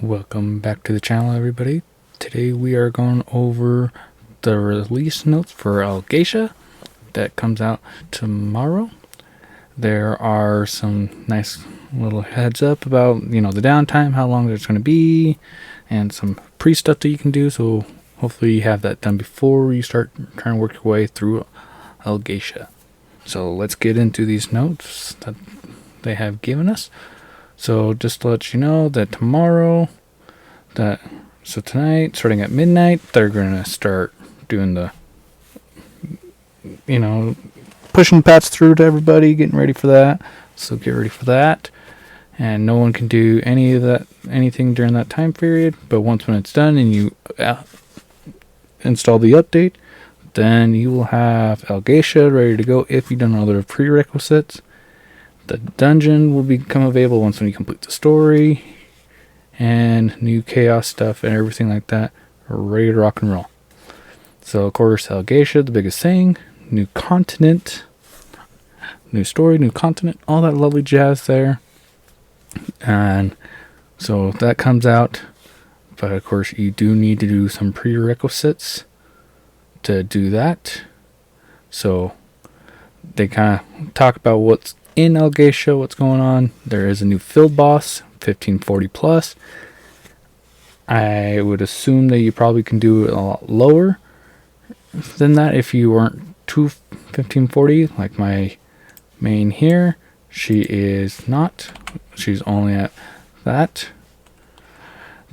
Welcome back to the channel, everybody. Today we are going over the release notes for Algacia that comes out tomorrow. There are some nice little heads up about, the downtime, how long it's going to be, and some pre-stuff that you can do. So hopefully you have that done before you start trying to work your way through Algacia. So let's get into these notes that they have given us. So just to let you know that tonight, starting at midnight, they're going to start doing the, pushing pats through to everybody, getting ready for that. So get ready for that. And no one can do anything during that time period. But when it's done and you install the update, then you will have Algacia ready to go if you've done all the prerequisites. The dungeon will become available once when you complete the story, and new chaos stuff and everything like that are ready to rock and roll. So of course, Algacia, the biggest thing, new continent, new story, new continent, all that lovely jazz there. And so that comes out, but of course you do need to do some prerequisites to do that. So they kind of talk about what's in Algacia, what's going on. There is a new field boss, 1540 plus. I would assume that you probably can do it a lot lower than that if you weren't to 1540, like my main here. She is not. She's only at that.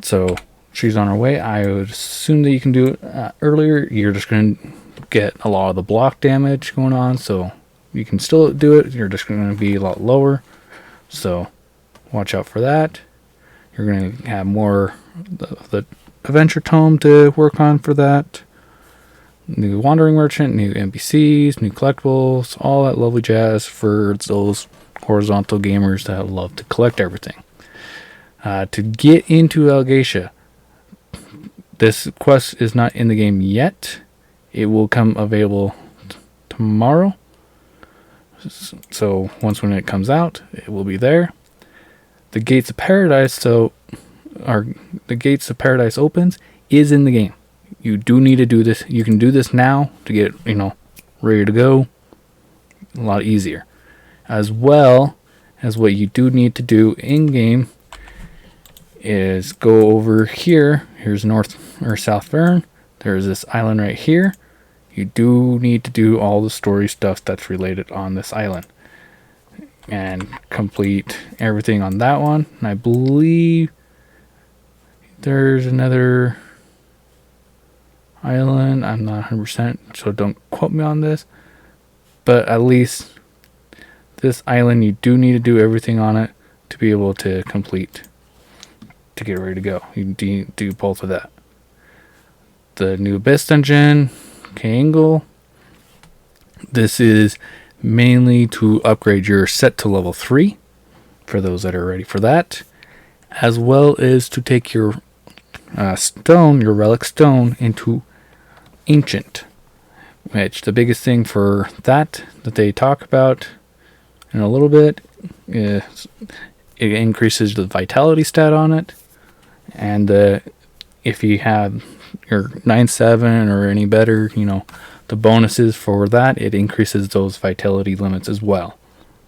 So she's on her way. I would assume that you can do it earlier. You're just going to get a lot of the block damage going on, so you can still do it. You're just going to be a lot lower. So watch out for that. You're going to have more the adventure tome to work on for that. New wandering merchant, new NPCs, new collectibles, all that lovely jazz for those horizontal gamers that love to collect everything. To get into Algacia, this quest is not in the game yet. It will come available tomorrow. So when it comes out, it will be there. The Gates of Paradise, the Gates of Paradise opens, is in the game. You do need to do this. You can do this now to get, ready to go. A lot easier. As well as what you do need to do in game is go over here. Here's North or South Vern. There's this island right here. You do need to do all the story stuff that's related on this island and complete everything on that one. And I believe there's another island. I'm not 100%, so don't quote me on this. But at least this island, you do need to do everything on it to be able to complete, to get ready to go. You do both of that. The new Abyss dungeon, K'angle. This is mainly to upgrade your set to level 3 for those that are ready for that, as well as to take your stone, your relic stone, into ancient, which the biggest thing for that they talk about in a little bit is it increases the vitality stat on it, and if you have your 9-7 or any better, the bonuses for that, it increases those vitality limits as well.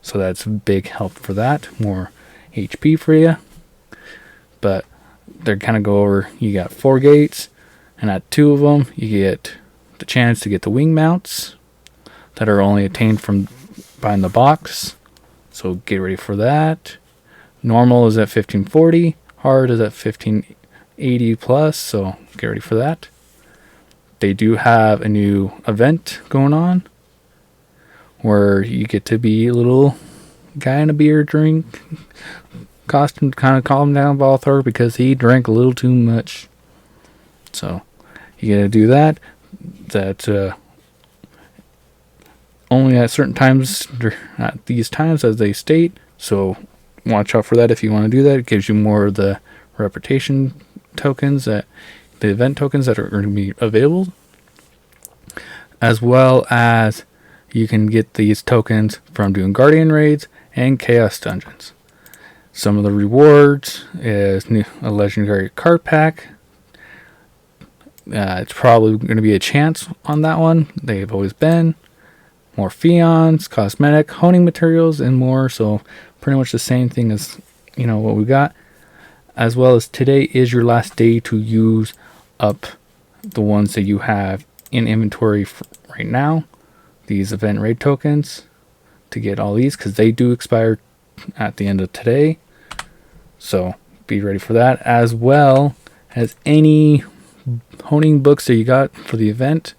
So that's a big help for that. More HP for you. But they're kind of go over, you got 4 gates, and at 2 of them, you get the chance to get the wing mounts that are only attained from buying the box. So get ready for that. Normal is at 1540. Hard is at 1580 plus, so get ready for that. They do have a new event going on where you get to be a little guy in a beer drink costume to kind of calm down Balthor because he drank a little too much. So you gotta do that. That only at certain times, at these times as they state. So watch out for that if you want to do that. It gives you more of the reputation tokens, the event tokens that are going to be available, as well as you can get these tokens from doing Guardian raids and Chaos dungeons. Some of the rewards is a legendary card pack. It's probably going to be a chance on that one. They've always been. More Fions, cosmetic, honing materials, and more. So pretty much the same thing as what we got. As well as today is your last day to use up the ones that you have in inventory right now. These event raid tokens to get all these, because they do expire at the end of today. So be ready for that, as well as any honing books that you got for the event.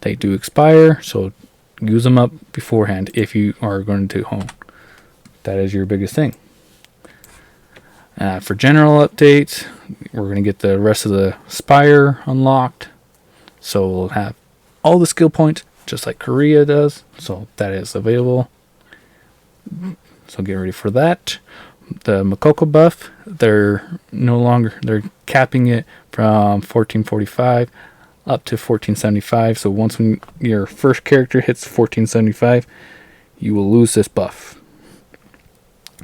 They do expire, so use them up beforehand if you are going to hone. That is your biggest thing. For general updates, we're going to get the rest of the Spire unlocked. So we'll have all the skill points, just like Korea does. So that is available. So get ready for that. The Makoko buff, they're capping it from 1445 up to 1475. So once when your first character hits 1475, you will lose this buff.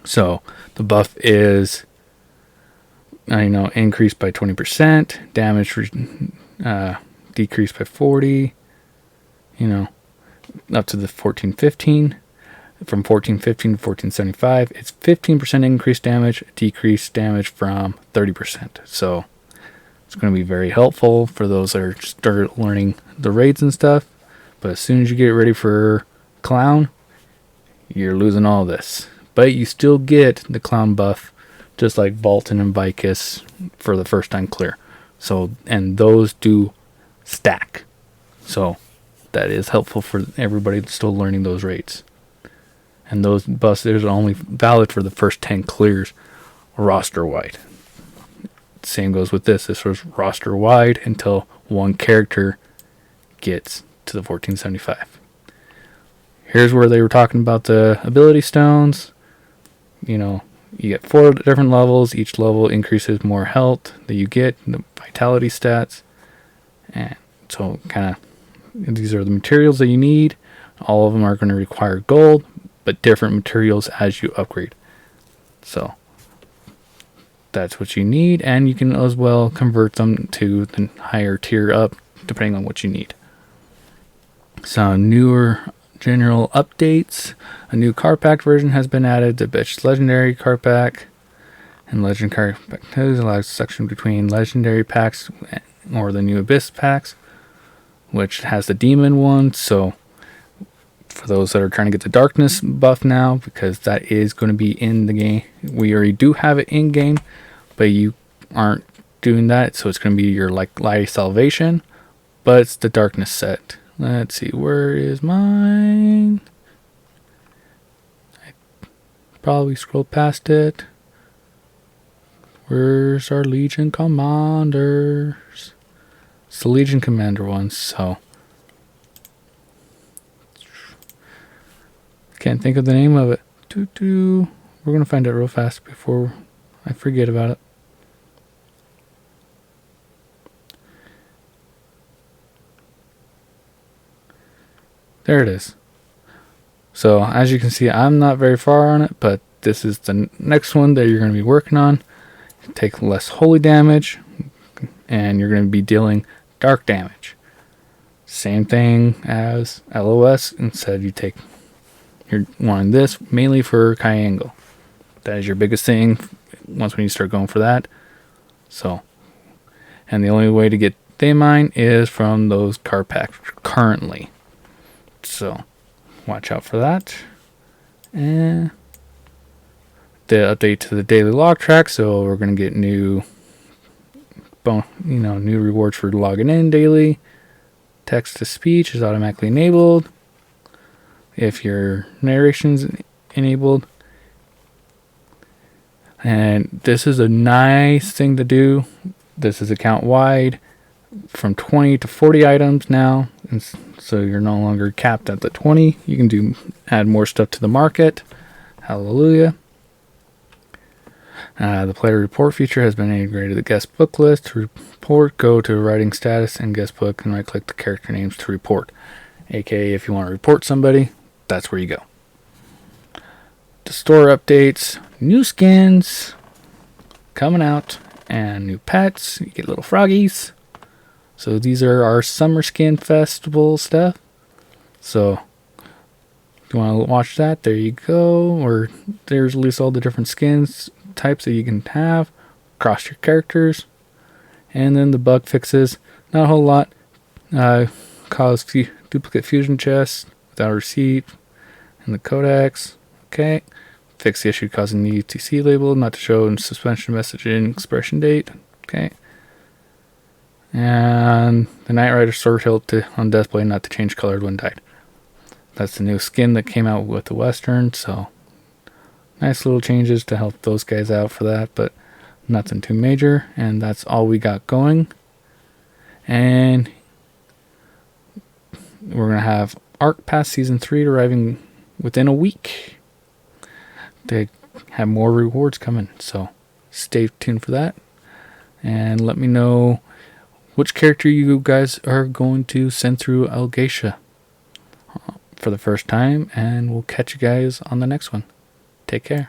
So the buff is increased by 20%, damage decreased by 40, up to the 1415. From 1415 to 1475, it's 15% increased damage, decreased damage from 30%. So it's going to be very helpful for those that are start learning the raids and stuff. But as soon as you get ready for Clown, you're losing all this. But you still get the Clown buff, just like Vulcan and Vicus for the first time clear. So, and those do stack. So that is helpful for everybody that's still learning those raids. And those buffs are only valid for the first 10 clears roster wide. Same goes with this. This was roster wide until one character gets to the 1475. Here's where they were talking about the ability stones. You get 4 different levels. Each level increases more health that you get, the vitality stats. And so these are the materials that you need. All of them are going to require gold, but different materials as you upgrade. So that's what you need, and you can as well convert them to the higher tier up depending on what you need. Some newer general updates. A new card pack version has been added to Bitch Legendary card pack and Legend card pack. There's a lot of section between legendary packs or the new Abyss packs, which has the demon one. So for those that are trying to get the darkness buff now, because that is going to be in the game. We already do have it in game, but you aren't doing that, so it's going to be your Light Salvation, but it's the darkness set. Let's see, where is mine? I probably scrolled past it. Where's our Legion Commanders? It's the Legion Commander one, so can't think of the name of it. We're going to find it real fast before I forget about it. There it is. So as you can see, I'm not very far on it, but this is the next one that you're going to be working on. Take less holy damage, and you're going to be dealing dark damage. Same thing as LOS. Instead, you're wanting this mainly for Kyangle. That is your biggest thing once when you start going for that. So, and the only way to get Thaymine is from those card packs currently. So, watch out for that. And the update to the daily log track. So we're going to get new rewards for logging in daily. Text to speech is automatically enabled if your narration's enabled. And this is a nice thing to do. This is account wide from 20 to 40 items now. And so you're no longer capped at the 20. You can add more stuff to the market. Hallelujah. The player report feature has been integrated to the guest book list. To report, go to writing status and guest book and right click the character names to report. AKA if you want to report somebody, that's where you go. The store updates, new skins coming out and new pets. You get little froggies. So these are our summer skin festival stuff. So if you want to watch that, there you go. Or there's at least all the different skins types that you can have across your characters. And then the bug fixes, not a whole lot. Cause duplicate fusion chests without a receipt, and the codex. Okay. Fix the issue causing the UTC label not to show in suspension messaging expiration date. Okay. And the Knight Rider sword hilt on display not to change color when dyed. That's the new skin that came out with the Western, so nice little changes to help those guys out for that, but nothing too major. And that's all we got going. And we're going to have Arc Pass Season 3 arriving within a week. They have more rewards coming, so stay tuned for that. And let me know which character you guys are going to send through Algacia for the first time. And we'll catch you guys on the next one. Take care.